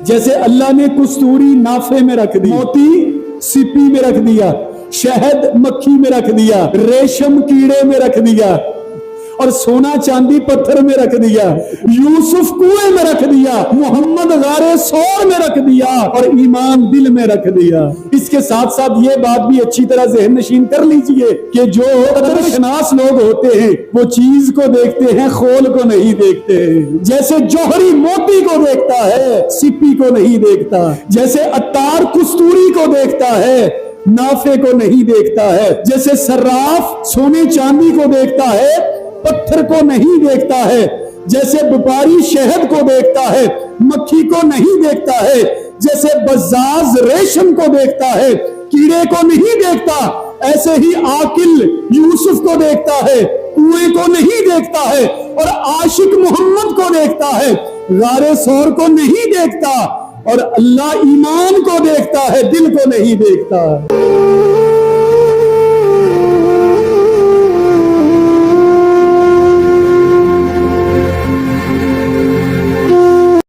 جیسے اللہ نے کستوری نافے میں رکھ دی، موتی سپی میں رکھ دیا، شہد مکھی میں رکھ دیا، ریشم کیڑے میں رکھ دیا، اور سونا چاندی پتھر میں رکھ دیا، یوسف کنویں میں رکھ دیا، محمد غار سور میں رکھ دیا، اور ایمان دل میں رکھ دیا۔ اس کے ساتھ ساتھ یہ بات بھی اچھی طرح ذہن نشین کر لیجئے کہ جو قدر شناس لوگ ہوتے ہیں وہ چیز کو دیکھتے ہیں، خول کو نہیں دیکھتے ہیں۔ جیسے جوہری موتی کو دیکھتا ہے، سپی کو نہیں دیکھتا، جیسے عطار کستوری کو دیکھتا ہے، نافے کو نہیں دیکھتا ہے، جیسے صراف سونے چاندی کو دیکھتا ہے، پتھر کو نہیں دیکھتا ہے، جیسے وپاری شہد کو دیکھتا ہے، مکھی کو نہیں دیکھتا ہے، جیسے بزاز ریشم کو دیکھتا ہے، کیڑے کو نہیں دیکھتا، ایسے ہی عاقل یوسف کو دیکھتا ہے، کنویں کو نہیں دیکھتا ہے، اور عاشق محمد کو دیکھتا ہے، غار سور کو نہیں دیکھتا، اور اللہ ایمان کو دیکھتا ہے، دل کو نہیں دیکھتا۔